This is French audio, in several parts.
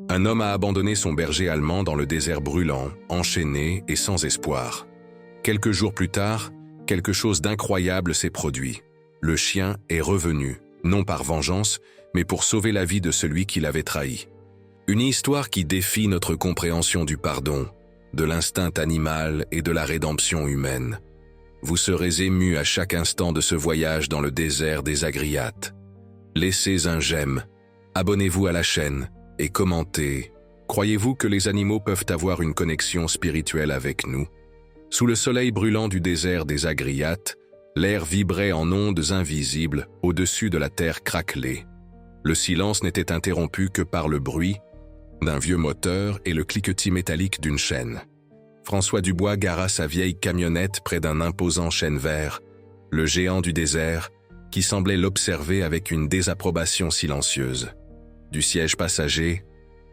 Un homme a abandonné son berger allemand dans le désert brûlant, enchaîné et sans espoir. Quelques jours plus tard, quelque chose d'incroyable s'est produit. Le chien est revenu, non par vengeance, mais pour sauver la vie de celui qui l'avait trahi. Une histoire qui défie notre compréhension du pardon, de l'instinct animal et de la rédemption humaine. Vous serez ému à chaque instant de ce voyage dans le désert des Agriates. Laissez un j'aime, abonnez-vous à la chaîne et commentez. Croyez-vous que les animaux peuvent avoir une connexion spirituelle avec nous? Sous le soleil brûlant du désert des Agriates, l'air vibrait en ondes invisibles au-dessus de la terre craquelée. Le silence n'était interrompu que par le bruit d'un vieux moteur et le cliquetis métallique d'une chaîne. François Dubois gara sa vieille camionnette près d'un imposant chêne vert, le géant du désert, qui semblait l'observer avec une désapprobation silencieuse. Du siège passager,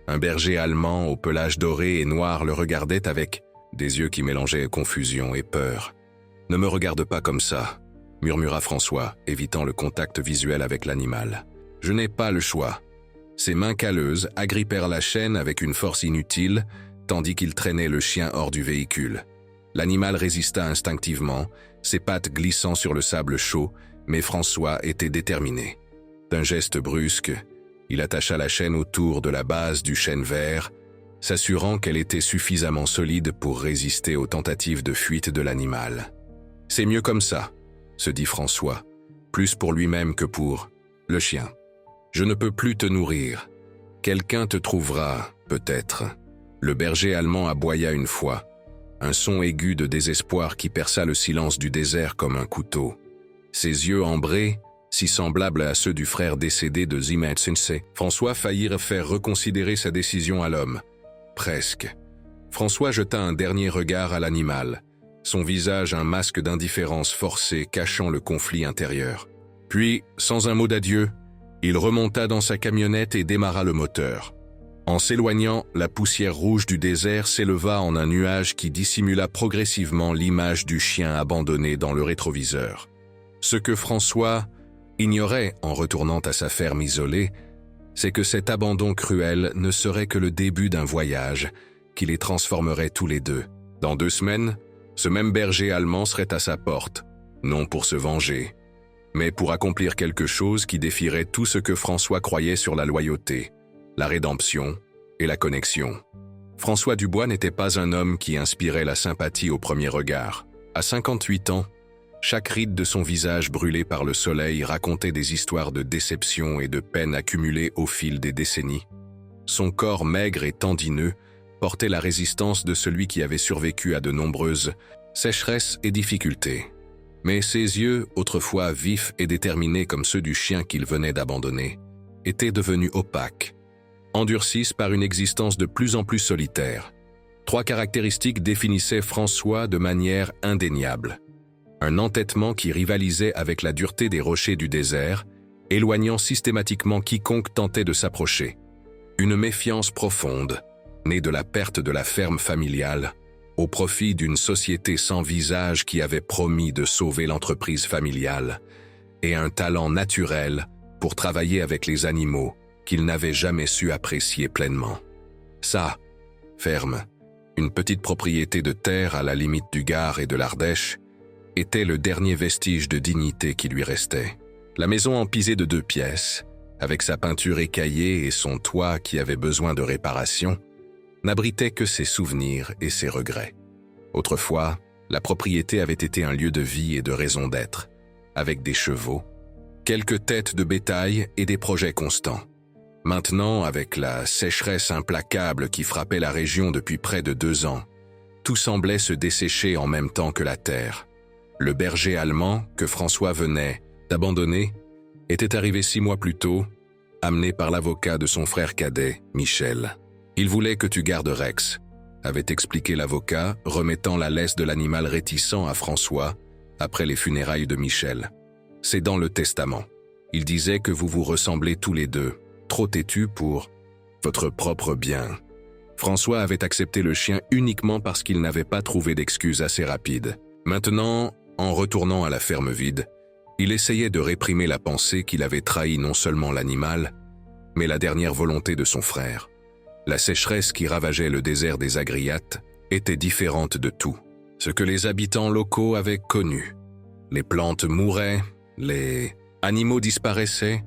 un berger allemand au pelage doré et noir le regardait avec des yeux qui mélangeaient confusion et peur. « Ne me regarde pas comme ça », murmura François, évitant le contact visuel avec l'animal. « Je n'ai pas le choix. » Ses mains calleuses agrippèrent la chaîne avec une force inutile, tandis qu'il traînait le chien hors du véhicule. L'animal résista instinctivement, ses pattes glissant sur le sable chaud, mais François était déterminé. D'un geste brusque, il attacha la chaîne autour de la base du chêne vert, s'assurant qu'elle était suffisamment solide pour résister aux tentatives de fuite de l'animal. « C'est mieux comme ça », se dit François, plus pour lui-même que pour le chien. « Je ne peux plus te nourrir. Quelqu'un te trouvera, peut-être. » Le berger allemand aboya une fois, un son aigu de désespoir qui perça le silence du désert comme un couteau. Ses yeux ambrés, si semblables à ceux du frère décédé de Zimmer Tsunse, François faillit faire reconsidérer sa décision à l'homme. Presque. François jeta un dernier regard à l'animal, son visage un masque d'indifférence forcée cachant le conflit intérieur. Puis, sans un mot d'adieu, il remonta dans sa camionnette et démarra le moteur. En s'éloignant, la poussière rouge du désert s'éleva en un nuage qui dissimula progressivement l'image du chien abandonné dans le rétroviseur. Ce que François ignorait en retournant à sa ferme isolée, c'est que cet abandon cruel ne serait que le début d'un voyage qui les transformerait tous les deux. Dans 2 semaines, ce même berger allemand serait à sa porte, non pour se venger, mais pour accomplir quelque chose qui défierait tout ce que François croyait sur la loyauté, la rédemption et la connexion. François Dubois n'était pas un homme qui inspirait la sympathie au premier regard. À 58 ans, chaque ride de son visage brûlé par le soleil racontait des histoires de déception et de peine accumulées au fil des décennies. Son corps maigre et tendineux portait la résistance de celui qui avait survécu à de nombreuses sécheresses et difficultés. Mais ses yeux, autrefois vifs et déterminés comme ceux du chien qu'il venait d'abandonner, étaient devenus opaques, endurcis par une existence de plus en plus solitaire. 3 caractéristiques définissaient François de manière indéniable. Un entêtement qui rivalisait avec la dureté des rochers du désert, éloignant systématiquement quiconque tentait de s'approcher. Une méfiance profonde, née de la perte de la ferme familiale, au profit d'une société sans visage qui avait promis de sauver l'entreprise familiale, et un talent naturel pour travailler avec les animaux qu'il n'avait jamais su apprécier pleinement. Sa ferme, une petite propriété de terre à la limite du Gard et de l'Ardèche, était le dernier vestige de dignité qui lui restait. La maison empisée de 2 pièces, avec sa peinture écaillée et son toit qui avait besoin de réparation, n'abritait que ses souvenirs et ses regrets. Autrefois, la propriété avait été un lieu de vie et de raison d'être, avec des chevaux, quelques têtes de bétail et des projets constants. Maintenant, avec la sécheresse implacable qui frappait la région depuis près de 2 ans, tout semblait se dessécher en même temps que la terre. Le berger allemand, que François venait d'abandonner, était arrivé 6 mois plus tôt, amené par l'avocat de son frère cadet, Michel. « Il voulait que tu gardes Rex », avait expliqué l'avocat, remettant la laisse de l'animal réticent à François après les funérailles de Michel. « C'est dans le testament. Il disait que vous vous ressemblez tous les deux, trop têtus pour votre propre bien. » François avait accepté le chien uniquement parce qu'il n'avait pas trouvé d'excuse assez rapide. Maintenant, en retournant à la ferme vide, il essayait de réprimer la pensée qu'il avait trahi non seulement l'animal, mais la dernière volonté de son frère. La sécheresse qui ravageait le désert des Agriates était différente de tout ce que les habitants locaux avaient connu. Les plantes mouraient, les animaux disparaissaient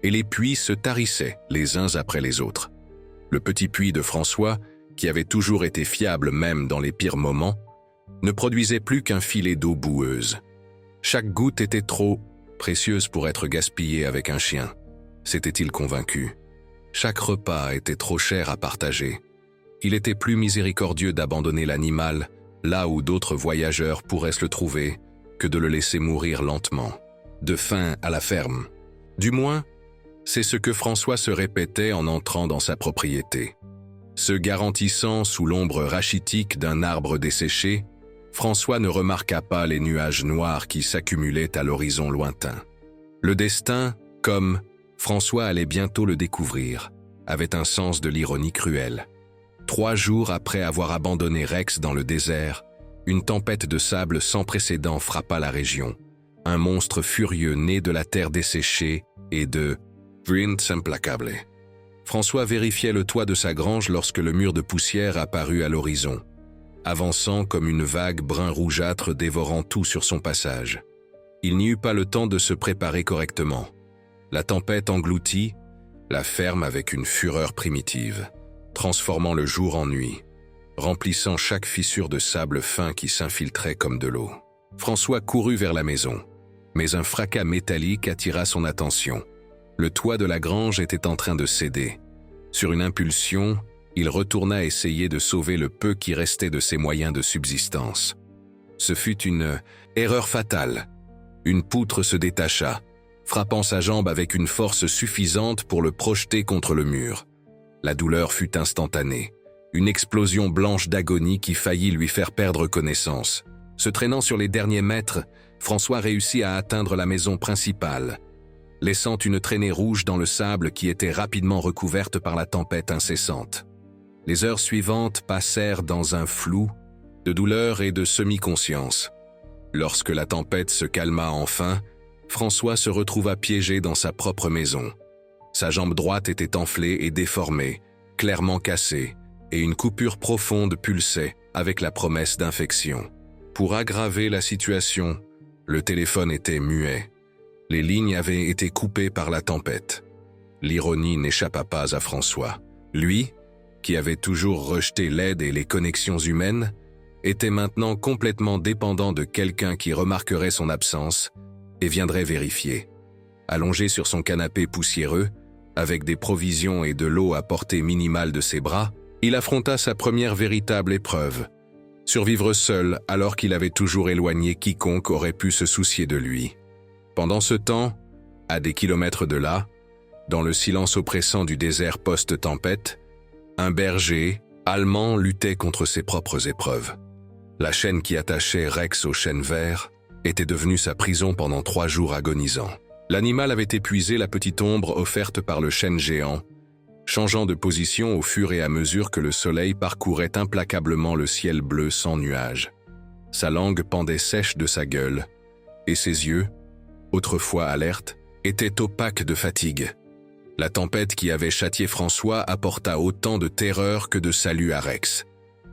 et les puits se tarissaient les uns après les autres. Le petit puits de François, qui avait toujours été fiable même dans les pires moments, ne produisait plus qu'un filet d'eau boueuse. Chaque goutte était trop précieuse pour être gaspillée avec un chien, s'était-il convaincu. Chaque repas était trop cher à partager. Il était plus miséricordieux d'abandonner l'animal là où d'autres voyageurs pourraient se le trouver que de le laisser mourir lentement, de faim à la ferme. Du moins, c'est ce que François se répétait en entrant dans sa propriété. Se garantissant sous l'ombre rachitique d'un arbre desséché, François ne remarqua pas les nuages noirs qui s'accumulaient à l'horizon lointain. Le destin, comme François allait bientôt le découvrir, avait un sens de l'ironie cruelle. 3 jours après avoir abandonné Rex dans le désert, une tempête de sable sans précédent frappa la région. Un monstre furieux né de la terre desséchée et de vents implacables. François vérifiait le toit de sa grange lorsque le mur de poussière apparut à l'horizon, avançant comme une vague brun rougeâtre dévorant tout sur son passage. Il n'y eut pas le temps de se préparer correctement. La tempête engloutit la ferme avec une fureur primitive, transformant le jour en nuit, remplissant chaque fissure de sable fin qui s'infiltrait comme de l'eau. François courut vers la maison, mais un fracas métallique attira son attention. Le toit de la grange était en train de céder. Sur une impulsion, il retourna essayer de sauver le peu qui restait de ses moyens de subsistance. Ce fut une erreur fatale. Une poutre se détacha, frappant sa jambe avec une force suffisante pour le projeter contre le mur. La douleur fut instantanée. Une explosion blanche d'agonie qui faillit lui faire perdre connaissance. Se traînant sur les derniers mètres, François réussit à atteindre la maison principale, laissant une traînée rouge dans le sable qui était rapidement recouverte par la tempête incessante. Les heures suivantes passèrent dans un flou de douleur et de semi-conscience. Lorsque la tempête se calma enfin, François se retrouva piégé dans sa propre maison. Sa jambe droite était enflée et déformée, clairement cassée, et une coupure profonde pulsait avec la promesse d'infection. Pour aggraver la situation, le téléphone était muet. Les lignes avaient été coupées par la tempête. L'ironie n'échappa pas à François. Lui, qui avait toujours rejeté l'aide et les connexions humaines, était maintenant complètement dépendant de quelqu'un qui remarquerait son absence et viendrait vérifier. Allongé sur son canapé poussiéreux, avec des provisions et de l'eau à portée minimale de ses bras, il affronta sa première véritable épreuve. Survivre seul alors qu'il avait toujours éloigné quiconque aurait pu se soucier de lui. Pendant ce temps, à des kilomètres de là, dans le silence oppressant du désert post-tempête, un berger allemand luttait contre ses propres épreuves. La chaîne qui attachait Rex au chêne vert était devenue sa prison pendant 3 jours agonisants. L'animal avait épuisé la petite ombre offerte par le chêne géant, changeant de position au fur et à mesure que le soleil parcourait implacablement le ciel bleu sans nuages. Sa langue pendait sèche de sa gueule, et ses yeux, autrefois alertes, étaient opaques de fatigue. La tempête qui avait châtié François apporta autant de terreur que de salut à Rex.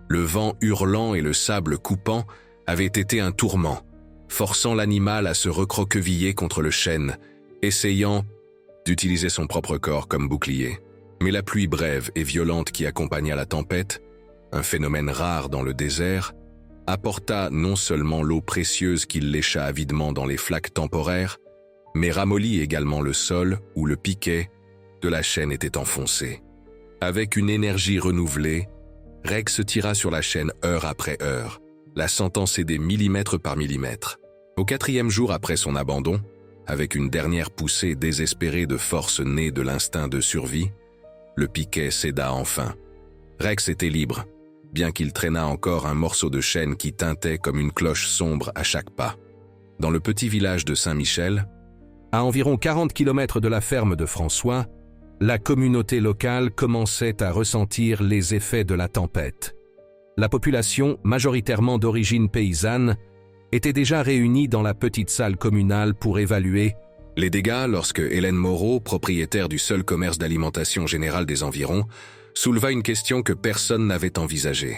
Le vent hurlant et le sable coupant avaient été un tourment, forçant l'animal à se recroqueviller contre le chêne, essayant d'utiliser son propre corps comme bouclier. Mais la pluie brève et violente qui accompagna la tempête, un phénomène rare dans le désert, apporta non seulement l'eau précieuse qu'il lécha avidement dans les flaques temporaires, mais ramollit également le sol où le piquet de la chaîne était enfoncé. Avec une énergie renouvelée, Rex se tira sur la chaîne heure après heure, la sentant céder millimètre par millimètre. Au 4e jour après son abandon, avec une dernière poussée désespérée de force née de l'instinct de survie, le piquet céda enfin. Rex était libre, bien qu'il traînât encore un morceau de chaîne qui tintait comme une cloche sombre à chaque pas. Dans le petit village de Saint-Michel, à environ 40 km de la ferme de François, la communauté locale commençait à ressentir les effets de la tempête. La population, majoritairement d'origine paysanne, était déjà réunie dans la petite salle communale pour évaluer les dégâts lorsque Hélène Moreau, propriétaire du seul commerce d'alimentation générale des environs, souleva une question que personne n'avait envisagée.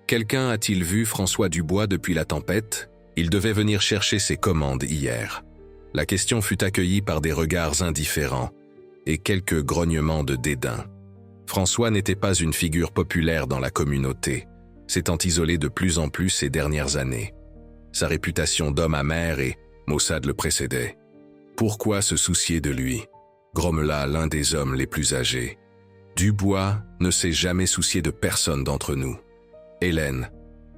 Quelqu'un a-t-il vu François Dubois depuis la tempête? Il devait venir chercher ses commandes hier. La question fut accueillie par des regards indifférents et quelques grognements de dédain. François n'était pas une figure populaire dans la communauté, s'étant isolé de plus en plus ces dernières années. Sa réputation d'homme amer et maussade le précédait. Pourquoi se soucier de lui? Grommela l'un des hommes les plus âgés. Dubois ne s'est jamais soucié de personne d'entre nous. Hélène,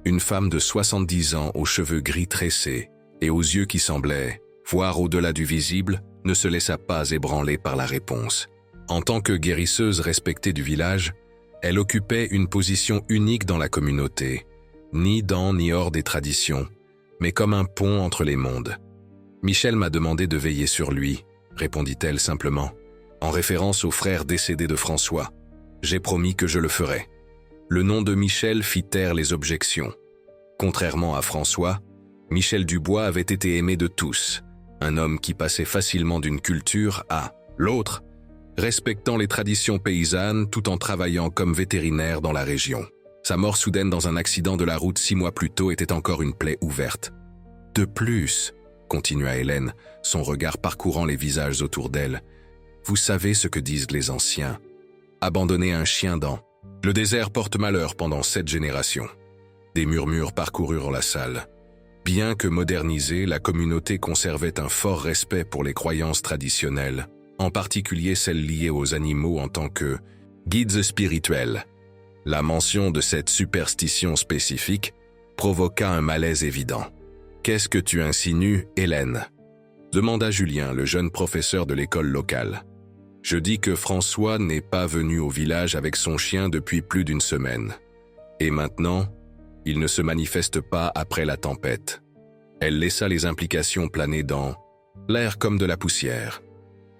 une femme de 70 ans aux cheveux gris tressés et aux yeux qui semblaient voir au-delà du visible, ne se laissa pas ébranler par la réponse. En tant que guérisseuse respectée du village, elle occupait une position unique dans la communauté, ni dans ni hors des traditions, mais comme un pont entre les mondes. « Michel m'a demandé de veiller sur lui », répondit-elle simplement, en référence au frère décédé de François. « J'ai promis que je le ferai. » Le nom de Michel fit taire les objections. Contrairement à François, Michel Dubois avait été aimé de tous, un homme qui passait facilement d'une culture à l'autre, respectant les traditions paysannes tout en travaillant comme vétérinaire dans la région. Sa mort soudaine dans un accident de la route 6 mois plus tôt était encore une plaie ouverte. « De plus, » continua Hélène, son regard parcourant les visages autour d'elle, « vous savez ce que disent les anciens. Abandonner un chien dans le désert porte malheur pendant 7 générations. » Des murmures parcoururent la salle. Bien que modernisée, la communauté conservait un fort respect pour les croyances traditionnelles, en particulier celles liées aux animaux en tant que guides spirituels. La mention de cette superstition spécifique provoqua un malaise évident. « Qu'est-ce que tu insinues, Hélène ?» demanda Julien, le jeune professeur de l'école locale. « Je dis que François n'est pas venu au village avec son chien depuis plus d'1 semaine. Et maintenant, il ne se manifeste pas après la tempête. » Elle laissa les implications planer dans l'air comme de la poussière.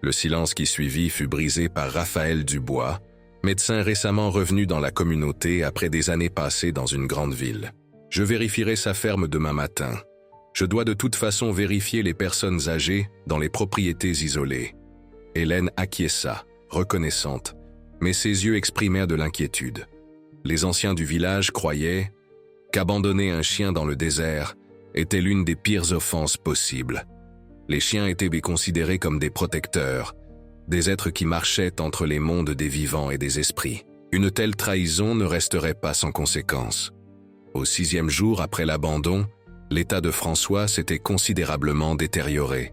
Le silence qui suivit fut brisé par Raphaël Dubois, médecin récemment revenu dans la communauté après des années passées dans une grande ville. « Je vérifierai sa ferme demain matin. Je dois de toute façon vérifier les personnes âgées dans les propriétés isolées. » Hélène acquiesça, reconnaissante, mais ses yeux exprimèrent de l'inquiétude. Les anciens du village croyaient qu'abandonner un chien dans le désert était l'une des pires offenses possibles. Les chiens étaient considérés comme des protecteurs, des êtres qui marchaient entre les mondes des vivants et des esprits. Une telle trahison ne resterait pas sans conséquence. Au 6e jour après l'abandon, l'état de François s'était considérablement détérioré.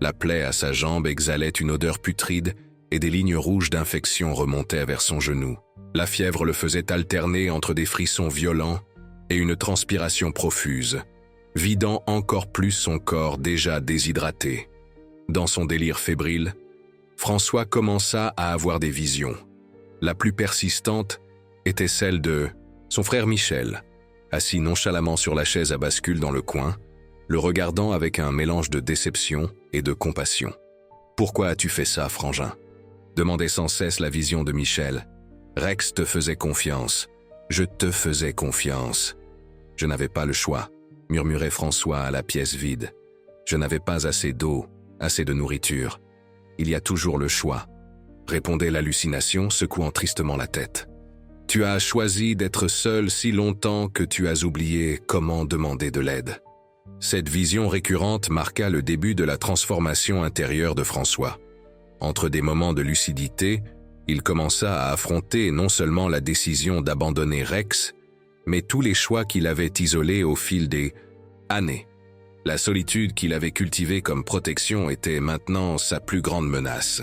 La plaie à sa jambe exhalait une odeur putride et des lignes rouges d'infection remontaient vers son genou. La fièvre le faisait alterner entre des frissons violents et une transpiration profuse, vidant encore plus son corps déjà déshydraté. Dans son délire fébrile, François commença à avoir des visions. La plus persistante était celle de son frère Michel, assis nonchalamment sur la chaise à bascule dans le coin, le regardant avec un mélange de déception et de compassion. « Pourquoi as-tu fait ça, frangin ?» demandait sans cesse la vision de Michel. « Rex te faisait confiance. Je te faisais confiance. » « Je n'avais pas le choix, » murmurait François à la pièce vide. « Je n'avais pas assez d'eau, assez de nourriture. Il y a toujours le choix, » répondait l'hallucination, secouant tristement la tête. « Tu as choisi d'être seul si longtemps que tu as oublié comment demander de l'aide. » Cette vision récurrente marqua le début de la transformation intérieure de François. Entre des moments de lucidité, il commença à affronter non seulement la décision d'abandonner Rex, mais tous les choix qu'il avait isolés au fil des années. La solitude qu'il avait cultivée comme protection était maintenant sa plus grande menace.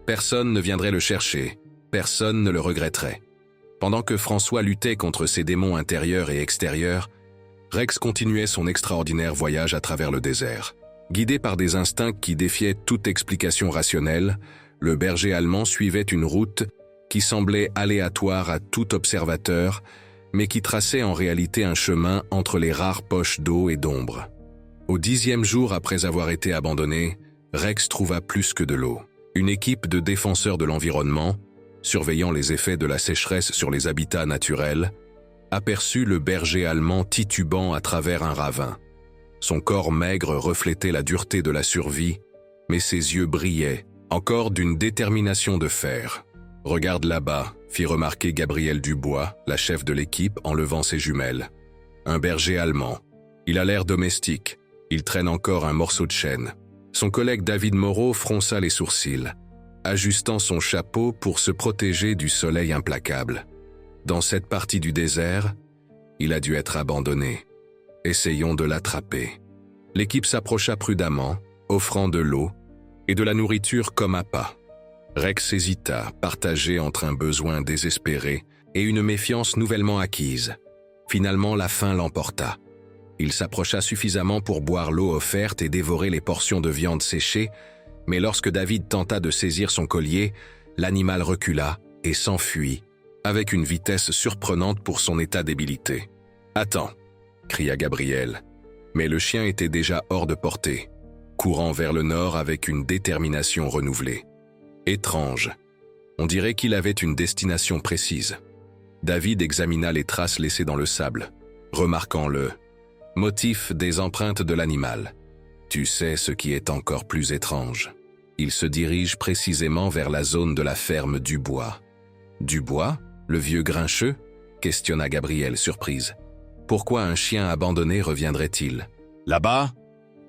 Personne ne viendrait le chercher, personne ne le regretterait. Pendant que François luttait contre ses démons intérieurs et extérieurs, Rex continuait son extraordinaire voyage à travers le désert. Guidé par des instincts qui défiaient toute explication rationnelle, le berger allemand suivait une route qui semblait aléatoire à tout observateur, mais qui traçait en réalité un chemin entre les rares poches d'eau et d'ombre. Au 10e jour après avoir été abandonné, Rex trouva plus que de l'eau. Une équipe de défenseurs de l'environnement, surveillant les effets de la sécheresse sur les habitats naturels, aperçut le berger allemand titubant à travers un ravin. Son corps maigre reflétait la dureté de la survie, mais ses yeux brillaient, encore d'une détermination de fer. « Regarde là-bas », fit remarquer Gabrielle Dubois, la chef de l'équipe, en levant ses jumelles. Un berger allemand. Il a l'air domestique. Il traîne encore un morceau de chaîne. Son collègue David Moreau fronça les sourcils, ajustant son chapeau pour se protéger du soleil implacable. Dans cette partie du désert, il a dû être abandonné. Essayons de l'attraper. L'équipe s'approcha prudemment, offrant de l'eau et de la nourriture comme appât. Rex hésita, partagé entre un besoin désespéré et une méfiance nouvellement acquise. Finalement, la faim l'emporta. Il s'approcha suffisamment pour boire l'eau offerte et dévorer les portions de viande séchée, mais lorsque David tenta de saisir son collier, l'animal recula et s'enfuit, avec une vitesse surprenante pour son état d'ébriété. « Attends !» cria Gabrielle. Mais le chien était déjà hors de portée, courant vers le nord avec une détermination renouvelée. Étrange. On dirait qu'il avait une destination précise. David examina les traces laissées dans le sable, remarquant le motif des empreintes de l'animal. Tu sais ce qui est encore plus étrange. Il se dirige précisément vers la zone de la ferme Dubois. Dubois, le vieux grincheux? Questionna Gabrielle, surprise. Pourquoi un chien abandonné reviendrait-il? Là-bas?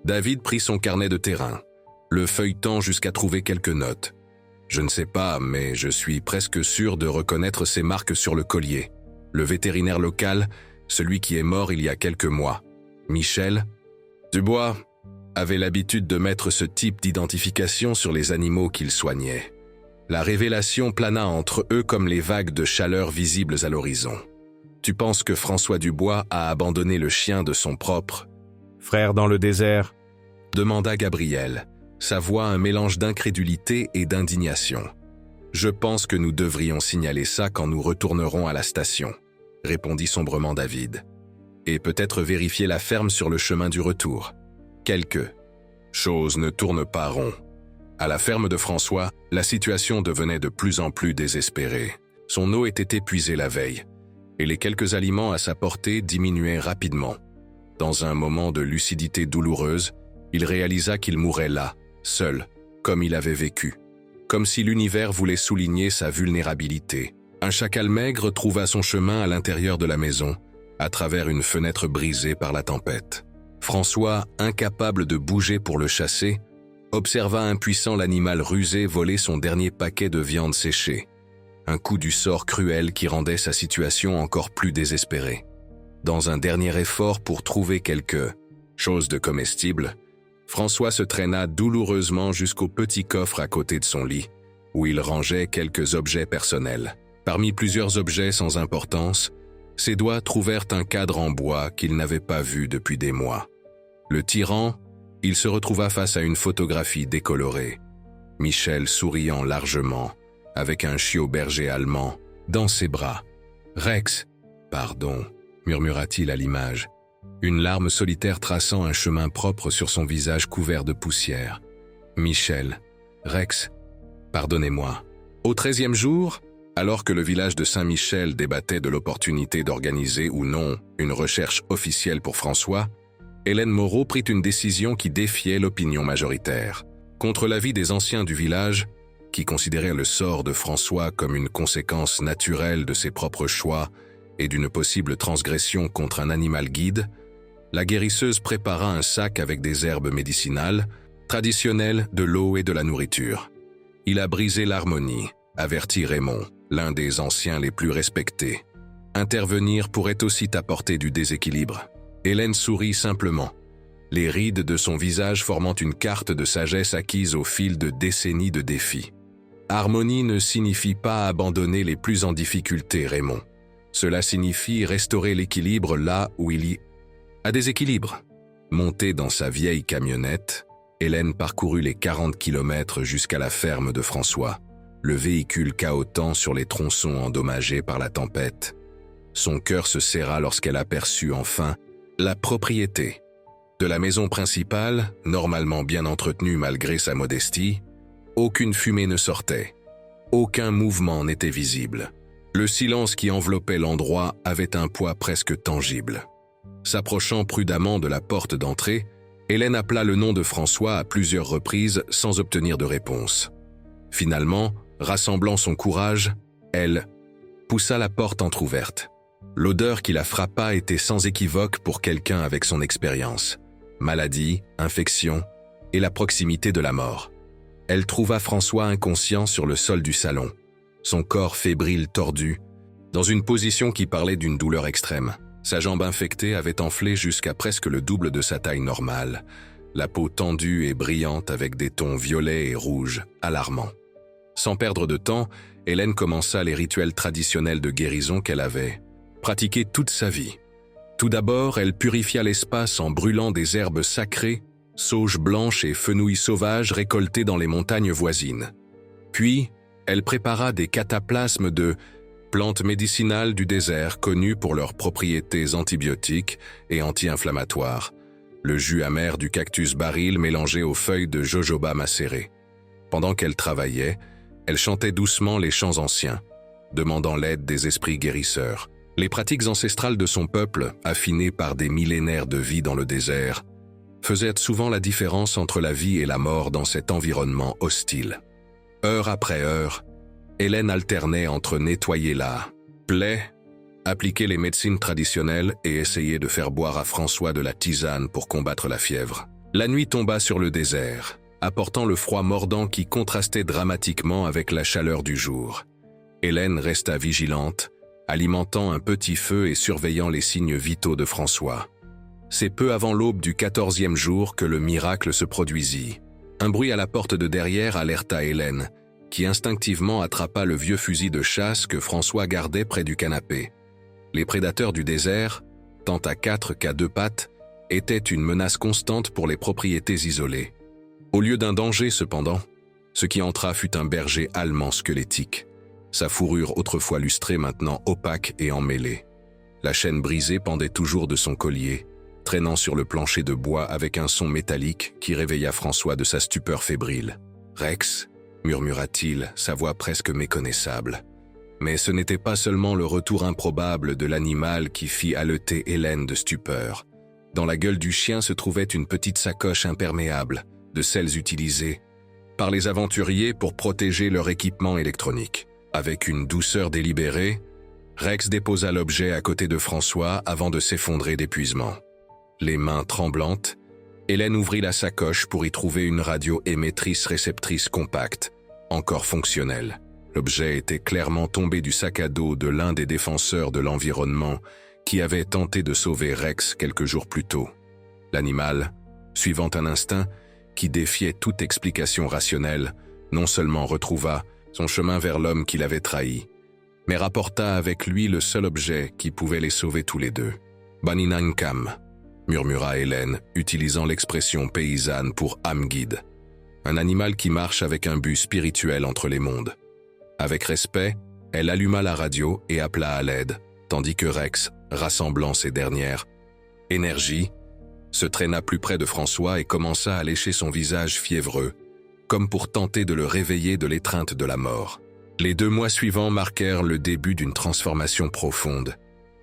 David prit son carnet de terrain, le feuilletant jusqu'à trouver quelques notes. Je ne sais pas, mais je suis presque sûr de reconnaître ces marques sur le collier. Le vétérinaire local, celui qui est mort il y a quelques mois. Michel Dubois avait l'habitude de mettre ce type d'identification sur les animaux qu'il soignait. La révélation plana entre eux comme les vagues de chaleur visibles à l'horizon. Tu penses que François Dubois a abandonné le chien de son propre frère dans le désert? Demanda Gabrielle, sa voix un mélange d'incrédulité et d'indignation. Je pense que nous devrions signaler ça quand nous retournerons à la station, répondit sombrement David. Et peut-être vérifier la ferme sur le chemin du retour. Quelque chose ne tourne pas rond. À la ferme de François, la situation devenait de plus en plus désespérée. Son eau était épuisée la veille, et les quelques aliments à sa portée diminuaient rapidement. Dans un moment de lucidité douloureuse, il réalisa qu'il mourait là, seul, comme il avait vécu. Comme si l'univers voulait souligner sa vulnérabilité. Un chacal maigre trouva son chemin à l'intérieur de la maison, à travers une fenêtre brisée par la tempête. François, incapable de bouger pour le chasser, observa impuissant l'animal rusé voler son dernier paquet de viande séchée. Un coup du sort cruel qui rendait sa situation encore plus désespérée. Dans un dernier effort pour trouver quelque chose de comestible, François se traîna douloureusement jusqu'au petit coffre à côté de son lit, où il rangeait quelques objets personnels. Parmi plusieurs objets sans importance, ses doigts trouvèrent un cadre en bois qu'il n'avait pas vu depuis des mois. Le tirant, il se retrouva face à une photographie décolorée. Michel souriant largement, avec un chiot berger allemand dans ses bras. « Rex, pardon », murmura-t-il à l'image, une larme solitaire traçant un chemin propre sur son visage couvert de poussière. « Michel, Rex, pardonnez-moi. » Au 13e jour, alors que le village de Saint-Michel débattait de l'opportunité d'organiser ou non une recherche officielle pour François, Hélène Moreau prit une décision qui défiait l'opinion majoritaire. Contre l'avis des anciens du village, qui considéraient le sort de François comme une conséquence naturelle de ses propres choix et d'une possible transgression contre un animal guide, la guérisseuse prépara un sac avec des herbes médicinales, traditionnelles, de l'eau et de la nourriture. Il a brisé l'harmonie, avertit Raymond, l'un des anciens les plus respectés. Intervenir pourrait aussi t'apporter du déséquilibre. Hélène sourit simplement, les rides de son visage formant une carte de sagesse acquise au fil de décennies de défis. Harmonie ne signifie pas abandonner les plus en difficulté, Raymond. Cela signifie restaurer l'équilibre là où il y a déséquilibre. Montée dans sa vieille camionnette, Hélène parcourut les 40 kilomètres jusqu'à la ferme de François, le véhicule cahotant sur les tronçons endommagés par la tempête. Son cœur se serra lorsqu'elle aperçut enfin la propriété. De la maison principale, normalement bien entretenue malgré sa modestie, aucune fumée ne sortait. Aucun mouvement n'était visible. Le silence qui enveloppait l'endroit avait un poids presque tangible. S'approchant prudemment de la porte d'entrée, Hélène appela le nom de François à plusieurs reprises sans obtenir de réponse. Finalement, rassemblant son courage, elle poussa la porte entr'ouverte. L'odeur qui la frappa était sans équivoque pour quelqu'un avec son expérience. Maladie, infection et la proximité de la mort. Elle trouva François inconscient sur le sol du salon, son corps fébrile tordu, dans une position qui parlait d'une douleur extrême. Sa jambe infectée avait enflé jusqu'à presque le double de sa taille normale, la peau tendue et brillante avec des tons violets et rouges, alarmants. Sans perdre de temps, Hélène commença les rituels traditionnels de guérison qu'elle avait pratiqués toute sa vie. Tout d'abord, elle purifia l'espace en brûlant des herbes sacrées, sauges blanches et fenouils sauvages récoltés dans les montagnes voisines. Puis, elle prépara des cataplasmes de plantes médicinales du désert connues pour leurs propriétés antibiotiques et anti-inflammatoires, le jus amer du cactus baril mélangé aux feuilles de jojoba macérées. Pendant qu'elle travaillait, elle chantait doucement les chants anciens, demandant l'aide des esprits guérisseurs. Les pratiques ancestrales de son peuple, affinées par des millénaires de vie dans le désert, faisaient souvent la différence entre la vie et la mort dans cet environnement hostile. Heure après heure, Hélène alternait entre nettoyer la plaie, appliquer les médecines traditionnelles et essayer de faire boire à François de la tisane pour combattre la fièvre. La nuit tomba sur le désert, apportant le froid mordant qui contrastait dramatiquement avec la chaleur du jour. Hélène resta vigilante, alimentant un petit feu et surveillant les signes vitaux de François. C'est peu avant l'aube du 14e jour que le miracle se produisit. Un bruit à la porte de derrière alerta Hélène, qui instinctivement attrapa le vieux fusil de chasse que François gardait près du canapé. Les prédateurs du désert, tant à quatre qu'à deux pattes, étaient une menace constante pour les propriétés isolées. Au lieu d'un danger cependant, ce qui entra fut un berger allemand squelettique, sa fourrure autrefois lustrée maintenant opaque et emmêlée. La chaîne brisée pendait toujours de son collier, traînant sur le plancher de bois avec un son métallique qui réveilla François de sa stupeur fébrile. « Rex » murmura-t-il, sa voix presque méconnaissable. Mais ce n'était pas seulement le retour improbable de l'animal qui fit haleter Hélène de stupeur. Dans la gueule du chien se trouvait une petite sacoche imperméable, de celles utilisées par les aventuriers pour protéger leur équipement électronique. Avec une douceur délibérée, Rex déposa l'objet à côté de François avant de s'effondrer d'épuisement. Les mains tremblantes, Hélène ouvrit la sacoche pour y trouver une radio émettrice-réceptrice compacte, encore fonctionnelle. L'objet était clairement tombé du sac à dos de l'un des défenseurs de l'environnement qui avait tenté de sauver Rex quelques jours plus tôt. L'animal, suivant un instinct qui défiait toute explication rationnelle, non seulement retrouva son chemin vers l'homme qui l'avait trahi, mais rapporta avec lui le seul objet qui pouvait les sauver tous les deux. « Baninankam », murmura Hélène, utilisant l'expression paysanne pour âme guide, un animal qui marche avec un but spirituel entre les mondes. Avec respect, elle alluma la radio et appela à l'aide, tandis que Rex, rassemblant ses dernières énergies, se traîna plus près de François et commença à lécher son visage fiévreux, comme pour tenter de le réveiller de l'étreinte de la mort. Les 2 mois suivants marquèrent le début d'une transformation profonde,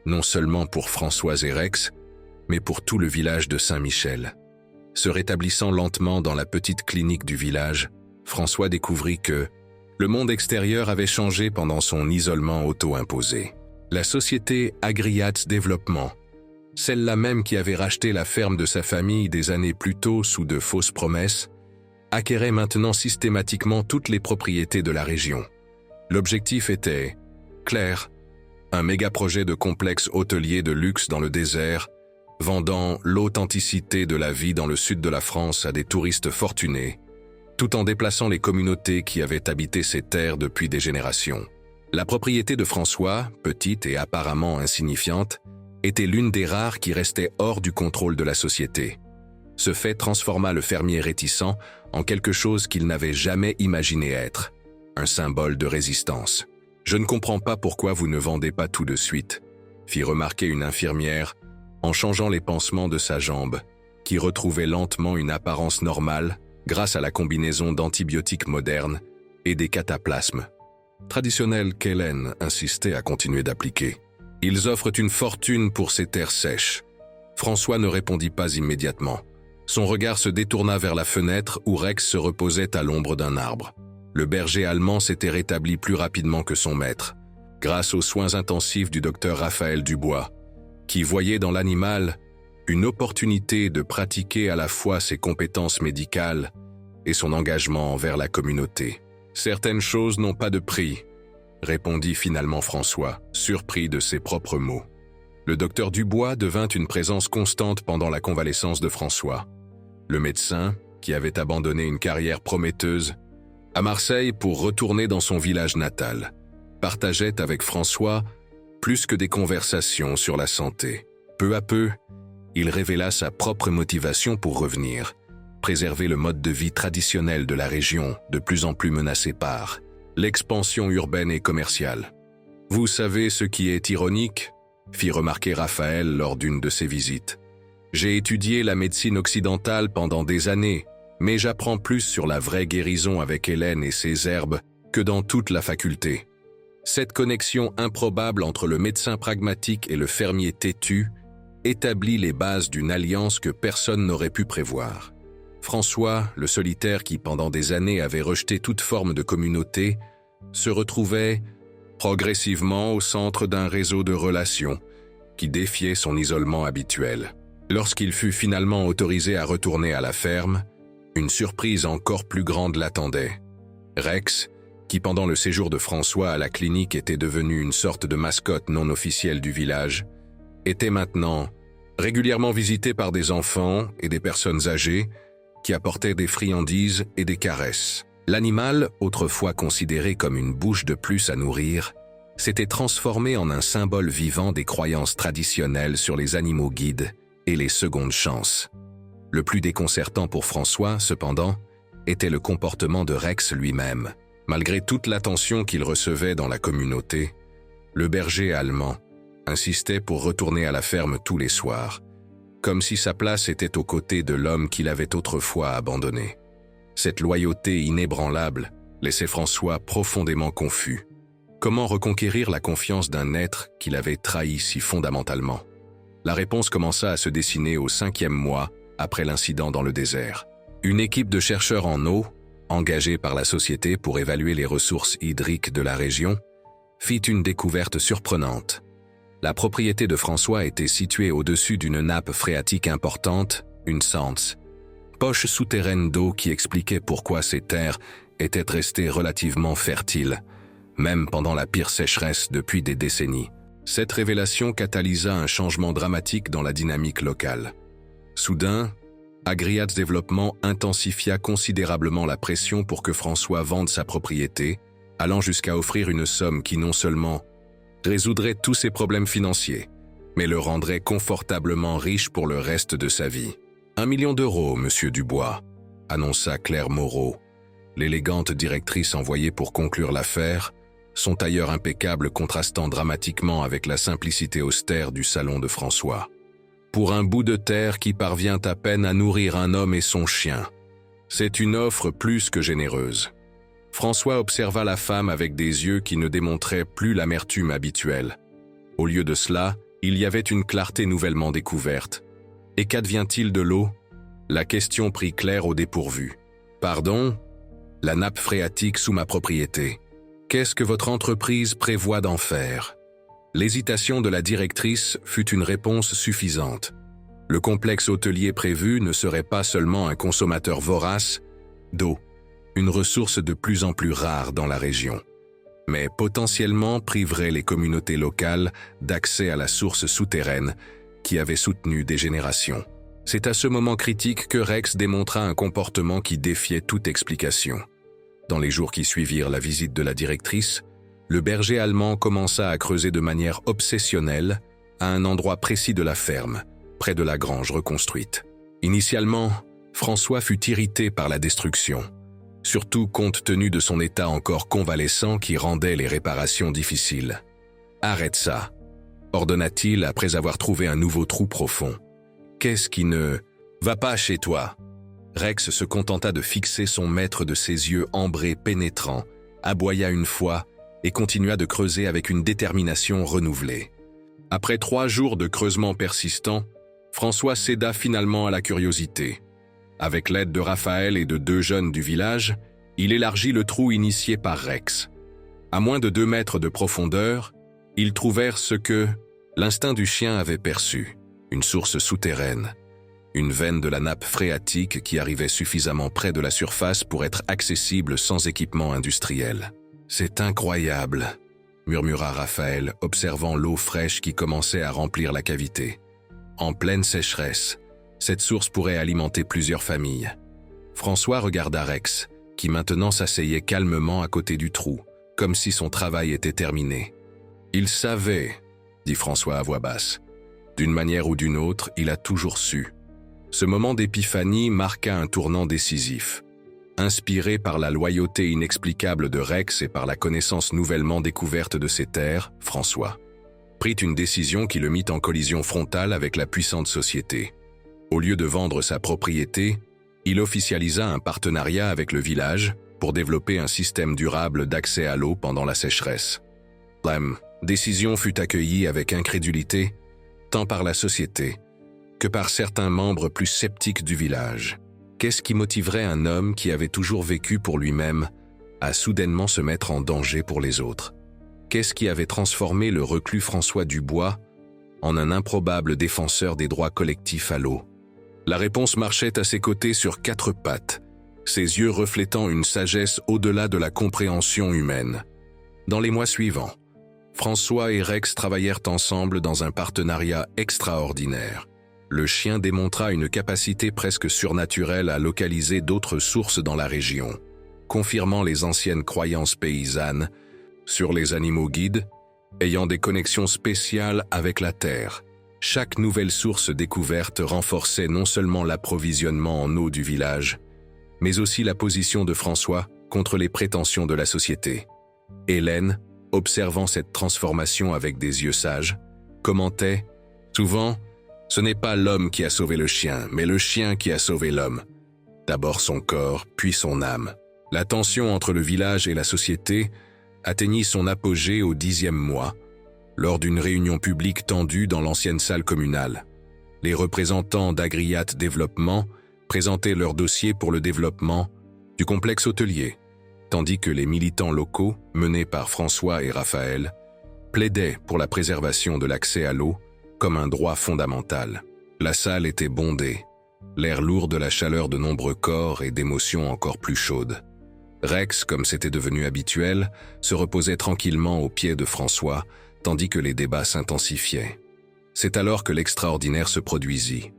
non seulement pour François et Rex, mais pour tout le village de Saint-Michel. Se rétablissant lentement dans la petite clinique du village, François découvrit que le monde extérieur avait changé pendant son isolement auto-imposé. La société Agriats Développement, celle-là même qui avait racheté la ferme de sa famille des années plus tôt sous de fausses promesses, acquérait maintenant systématiquement toutes les propriétés de la région. L'objectif était clair, un méga-projet de complexe hôtelier de luxe dans le désert, vendant l'authenticité de la vie dans le sud de la France à des touristes fortunés, tout en déplaçant les communautés qui avaient habité ces terres depuis des générations. La propriété de François, petite et apparemment insignifiante, était l'une des rares qui restait hors du contrôle de la société. Ce fait transforma le fermier réticent en quelque chose qu'il n'avait jamais imaginé être, un symbole de résistance. « Je ne comprends pas pourquoi vous ne vendez pas tout de suite », fit remarquer une infirmière en changeant les pansements de sa jambe, qui retrouvait lentement une apparence normale grâce à la combinaison d'antibiotiques modernes et des cataplasmes traditionnels qu'Hélène insistait à continuer d'appliquer. « Ils offrent une fortune pour ces terres sèches. » François ne répondit pas immédiatement. Son regard se détourna vers la fenêtre où Rex se reposait à l'ombre d'un arbre. Le berger allemand s'était rétabli plus rapidement que son maître, grâce aux soins intensifs du docteur Raphaël Dubois, qui voyait dans l'animal une opportunité de pratiquer à la fois ses compétences médicales et son engagement envers la communauté. « Certaines choses n'ont pas de prix », répondit finalement François, surpris de ses propres mots. Le docteur Dubois devint une présence constante pendant la convalescence de François. Le médecin, qui avait abandonné une carrière prometteuse à Marseille pour retourner dans son village natal, partageait avec François plus que des conversations sur la santé. Peu à peu, il révéla sa propre motivation pour revenir, préserver le mode de vie traditionnel de la région, de plus en plus menacé par l'expansion urbaine et commerciale. « Vous savez ce qui est ironique ?» fit remarquer Raphaël lors d'une de ses visites. « J'ai étudié la médecine occidentale pendant des années, mais j'apprends plus sur la vraie guérison avec Hélène et ses herbes que dans toute la faculté. Cette connexion improbable entre le médecin pragmatique et le fermier têtu établit les bases d'une alliance que personne n'aurait pu prévoir. » François, le solitaire qui pendant des années avait rejeté toute forme de communauté, se retrouvait progressivement au centre d'un réseau de relations qui défiait son isolement habituel. Lorsqu'il fut finalement autorisé à retourner à la ferme, une surprise encore plus grande l'attendait. Rex, qui pendant le séjour de François à la clinique était devenu une sorte de mascotte non officielle du village, était maintenant régulièrement visité par des enfants et des personnes âgées qui apportaient des friandises et des caresses. L'animal, autrefois considéré comme une bouche de plus à nourrir, s'était transformé en un symbole vivant des croyances traditionnelles sur les animaux guides et les secondes chances. Le plus déconcertant pour François, cependant, était le comportement de Rex lui-même. Malgré toute l'attention qu'il recevait dans la communauté, le berger allemand insistait pour retourner à la ferme tous les soirs, comme si sa place était aux côtés de l'homme qu'il avait autrefois abandonné. Cette loyauté inébranlable laissait François profondément confus. Comment reconquérir la confiance d'un être qu'il avait trahi si fondamentalement? La réponse commença à se dessiner au 5e mois après l'incident dans le désert. Une équipe de chercheurs en eau, engagée par la société pour évaluer les ressources hydriques de la région, fit une découverte surprenante. La propriété de François était située au-dessus d'une nappe phréatique importante, une SANS, poche souterraine d'eau qui expliquait pourquoi ces terres étaient restées relativement fertiles, même pendant la pire sécheresse depuis des décennies. Cette révélation catalysa un changement dramatique dans la dynamique locale. Soudain, Agriat's développement intensifia considérablement la pression pour que François vende sa propriété, allant jusqu'à offrir une somme qui non seulement résoudrait tous ses problèmes financiers, mais le rendrait confortablement riche pour le reste de sa vie. « 1 million d'euros, monsieur Dubois », annonça Claire Moreau, l'élégante directrice envoyée pour conclure l'affaire, son tailleur impeccable contrastant dramatiquement avec la simplicité austère du salon de François. « Pour un bout de terre qui parvient à peine à nourrir un homme et son chien. C'est une offre plus que généreuse. » François observa la femme avec des yeux qui ne démontraient plus l'amertume habituelle. Au lieu de cela, il y avait une clarté nouvellement découverte. « Et qu'advient-il de l'eau » La question prit Claire au dépourvu. « Pardon ? La nappe phréatique sous ma propriété. Qu'est-ce que votre entreprise prévoit d'en faire ?» L'hésitation de la directrice fut une réponse suffisante. Le complexe hôtelier prévu ne serait pas seulement un consommateur vorace d'eau, une ressource de plus en plus rare dans la région, mais potentiellement priverait les communautés locales d'accès à la source souterraine qui avait soutenu des générations. C'est à ce moment critique que Rex démontra un comportement qui défiait toute explication. Dans les jours qui suivirent la visite de la directrice, le berger allemand commença à creuser de manière obsessionnelle à un endroit précis de la ferme, près de la grange reconstruite. Initialement, François fut irrité par la destruction, surtout compte tenu de son état encore convalescent qui rendait les réparations difficiles. « Arrête ça », ordonna-t-il après avoir trouvé un nouveau trou profond. « Qu'est-ce qui ne va pas chez toi ?» Rex se contenta de fixer son maître de ses yeux ambrés pénétrants, aboya une fois et continua de creuser avec une détermination renouvelée. Après 3 jours de creusement persistant, François céda finalement à la curiosité. Avec l'aide de Raphaël et de 2 jeunes du village, il élargit le trou initié par Rex. À moins de 2 mètres de profondeur, ils trouvèrent ce que l'instinct du chien avait perçu, une source souterraine, une veine de la nappe phréatique qui arrivait suffisamment près de la surface pour être accessible sans équipement industriel. « C'est incroyable », murmura Raphaël, observant l'eau fraîche qui commençait à remplir la cavité. En pleine sécheresse, cette source pourrait alimenter plusieurs familles. François regarda Rex, qui maintenant s'asseyait calmement à côté du trou, comme si son travail était terminé. « Il savait », dit François à voix basse. « D'une manière ou d'une autre, il a toujours su. » Ce moment d'épiphanie marqua un tournant décisif. Inspiré par la loyauté inexplicable de Rex et par la connaissance nouvellement découverte de ses terres, François prit une décision qui le mit en collision frontale avec la puissante société. Au lieu de vendre sa propriété, il officialisa un partenariat avec le village pour développer un système durable d'accès à l'eau pendant la sécheresse. La décision fut accueillie avec incrédulité, tant par la société que par certains membres plus sceptiques du village. Qu'est-ce qui motiverait un homme qui avait toujours vécu pour lui-même à soudainement se mettre en danger pour les autres? Qu'est-ce qui avait transformé le reclus François Dubois en un improbable défenseur des droits collectifs à l'eau? La réponse marchait à ses côtés sur 4 pattes, ses yeux reflétant une sagesse au-delà de la compréhension humaine. Dans les mois suivants, François et Rex travaillèrent ensemble dans un partenariat extraordinaire. Le chien démontra une capacité presque surnaturelle à localiser d'autres sources dans la région, confirmant les anciennes croyances paysannes sur les animaux guides ayant des connexions spéciales avec la terre. Chaque nouvelle source découverte renforçait non seulement l'approvisionnement en eau du village, mais aussi la position de François contre les prétentions de la société. Hélène, observant cette transformation avec des yeux sages, commentait « Souvent, ce n'est pas l'homme qui a sauvé le chien, mais le chien qui a sauvé l'homme. D'abord son corps, puis son âme. » La tension entre le village et la société atteignit son apogée au 10e mois, lors d'une réunion publique tendue dans l'ancienne salle communale. Les représentants d'Agriat Développement présentaient leur dossier pour le développement du complexe hôtelier, tandis que les militants locaux, menés par François et Raphaël, plaidaient pour la préservation de l'accès à l'eau comme un droit fondamental. La salle était bondée, l'air lourd de la chaleur de nombreux corps et d'émotions encore plus chaudes. Rex, comme c'était devenu habituel, se reposait tranquillement aux pieds de François, tandis que les débats s'intensifiaient. C'est alors que l'extraordinaire se produisit.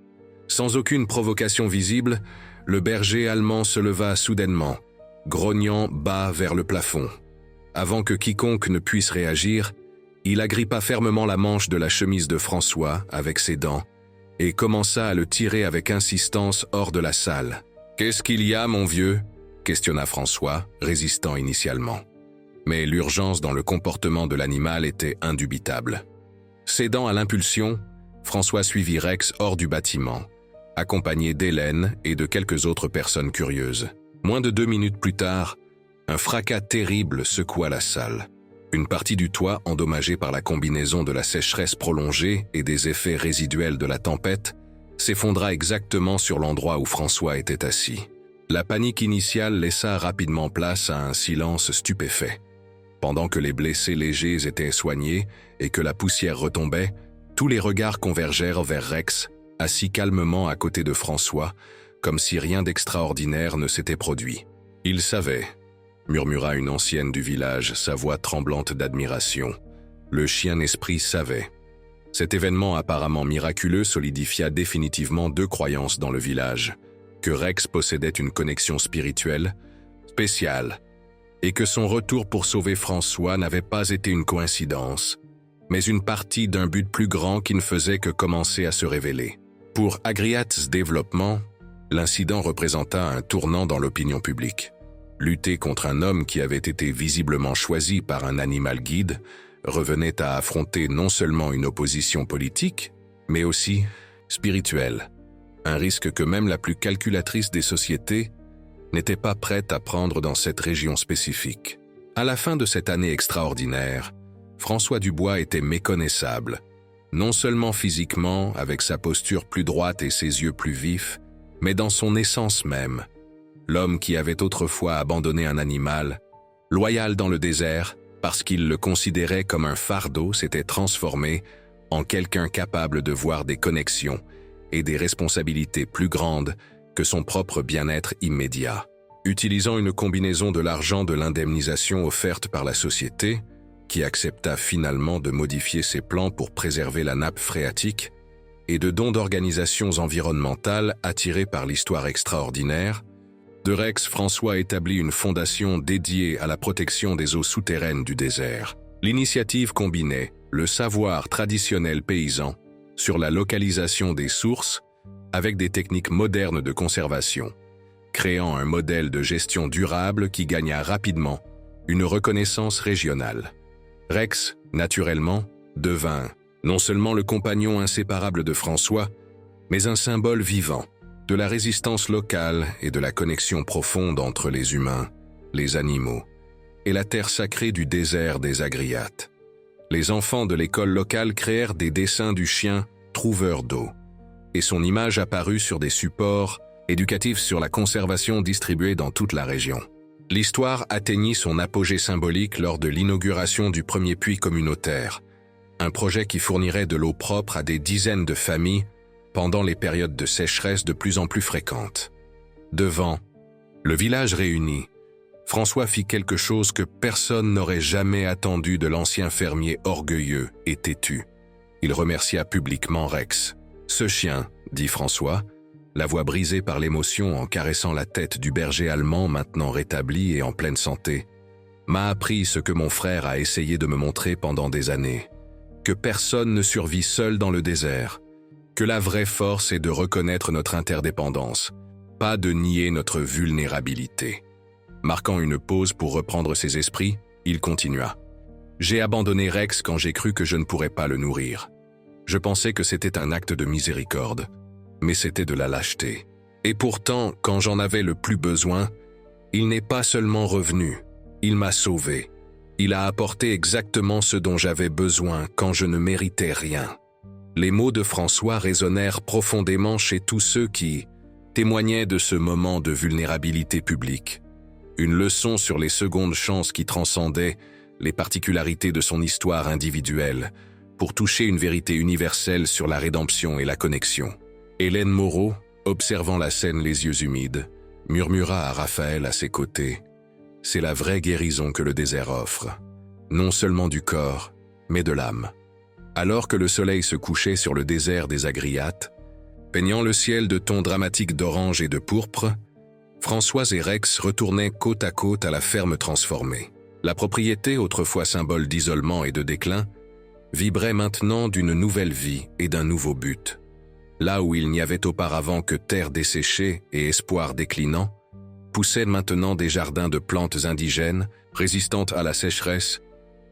Sans aucune provocation visible, le berger allemand se leva soudainement, grognant bas vers le plafond. Avant que quiconque ne puisse réagir, il agrippa fermement la manche de la chemise de François avec ses dents et commença à le tirer avec insistance hors de la salle. « Qu'est-ce qu'il y a, mon vieux ?» questionna François, résistant initialement. Mais l'urgence dans le comportement de l'animal était indubitable. Cédant à l'impulsion, François suivit Rex hors du bâtiment, accompagné d'Hélène et de quelques autres personnes curieuses. Moins de 2 minutes plus tard, un fracas terrible secoua la salle. Une partie du toit, endommagée par la combinaison de la sécheresse prolongée et des effets résiduels de la tempête, s'effondra exactement sur l'endroit où François était assis. La panique initiale laissa rapidement place à un silence stupéfait. Pendant que les blessés légers étaient soignés et que la poussière retombait, tous les regards convergèrent vers Rex, assis calmement à côté de François, comme si rien d'extraordinaire ne s'était produit. « Il savait », murmura une ancienne du village, sa voix tremblante d'admiration. Le chien esprit savait. Cet événement apparemment miraculeux solidifia définitivement 2 croyances dans le village: que Rex possédait une connexion spirituelle, spéciale, et que son retour pour sauver François n'avait pas été une coïncidence, mais une partie d'un but plus grand qui ne faisait que commencer à se révéler. Pour Agriat's Développement, l'incident représenta un tournant dans l'opinion publique. Lutter contre un homme qui avait été visiblement choisi par un animal guide revenait à affronter non seulement une opposition politique, mais aussi spirituelle. Un risque que même la plus calculatrice des sociétés n'était pas prête à prendre dans cette région spécifique. À la fin de cette année extraordinaire, François Dubois était méconnaissable, non seulement physiquement, avec sa posture plus droite et ses yeux plus vifs, mais dans son essence même. L'homme qui avait autrefois abandonné un animal, loyal dans le désert, parce qu'il le considérait comme un fardeau, s'était transformé en quelqu'un capable de voir des connexions et des responsabilités plus grandes que son propre bien-être immédiat. Utilisant une combinaison de l'argent de l'indemnisation offerte par la société, qui accepta finalement de modifier ses plans pour préserver la nappe phréatique, et de dons d'organisations environnementales attirées par l'histoire extraordinaire, de Rex François établit une fondation dédiée à la protection des eaux souterraines du désert. L'initiative combinait le savoir traditionnel paysan sur la localisation des sources avec des techniques modernes de conservation, créant un modèle de gestion durable qui gagna rapidement une reconnaissance régionale. Rex, naturellement, devint non seulement le compagnon inséparable de François, mais un symbole vivant de la résistance locale et de la connexion profonde entre les humains, les animaux et la terre sacrée du désert des Agriates. Les enfants de l'école locale créèrent des dessins du chien trouveur d'eau, et son image apparut sur des supports éducatifs sur la conservation distribués dans toute la région. L'histoire atteignit son apogée symbolique lors de l'inauguration du premier puits communautaire, un projet qui fournirait de l'eau propre à des dizaines de familles pendant les périodes de sécheresse de plus en plus fréquentes. Devant le village réuni, François fit quelque chose que personne n'aurait jamais attendu de l'ancien fermier orgueilleux et têtu. Il remercia publiquement Rex. « Ce chien, dit François, la voix brisée par l'émotion en caressant la tête du berger allemand maintenant rétabli et en pleine santé, m'a appris ce que mon frère a essayé de me montrer pendant des années, que personne ne survit seul dans le désert, que la vraie force est de reconnaître notre interdépendance, pas de nier notre vulnérabilité. » Marquant une pause pour reprendre ses esprits, il continua. « J'ai abandonné Rex quand j'ai cru que je ne pourrais pas le nourrir. Je pensais que c'était un acte de miséricorde, mais c'était de la lâcheté. Et pourtant, quand j'en avais le plus besoin, il n'est pas seulement revenu, il m'a sauvé. Il a apporté exactement ce dont j'avais besoin quand je ne méritais rien. » Les mots de François résonnèrent profondément chez tous ceux qui témoignaient de ce moment de vulnérabilité publique. Une leçon sur les secondes chances qui transcendaient les particularités de son histoire individuelle pour toucher une vérité universelle sur la rédemption et la connexion. Hélène Moreau, observant la scène les yeux humides, murmura à Raphaël à ses côtés « C'est la vraie guérison que le désert offre, non seulement du corps, mais de l'âme. » Alors que le soleil se couchait sur le désert des Agriates, peignant le ciel de tons dramatiques d'orange et de pourpre, François et Rex retournaient côte à côte à la ferme transformée. La propriété, autrefois symbole d'isolement et de déclin, vibrait maintenant d'une nouvelle vie et d'un nouveau but. Là où il n'y avait auparavant que terre desséchée et espoir déclinant, poussaient maintenant des jardins de plantes indigènes, résistantes à la sécheresse,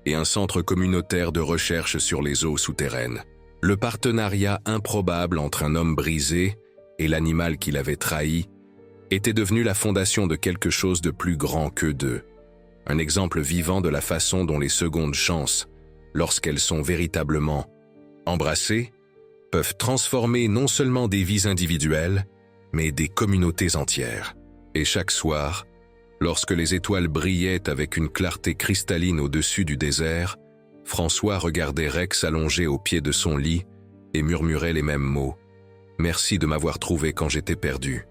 et un centre communautaire de recherche sur les eaux souterraines. Le partenariat improbable entre un homme brisé et l'animal qu'il avait trahi était devenu la fondation de quelque chose de plus grand qu'eux deux, un exemple vivant de la façon dont les secondes chances, lorsqu'elles sont véritablement embrassées, peuvent transformer non seulement des vies individuelles, mais des communautés entières. Et chaque soir, lorsque les étoiles brillaient avec une clarté cristalline au-dessus du désert, François regardait Rex allongé au pied de son lit et murmurait les mêmes mots. « Merci de m'avoir trouvé quand j'étais perdu. »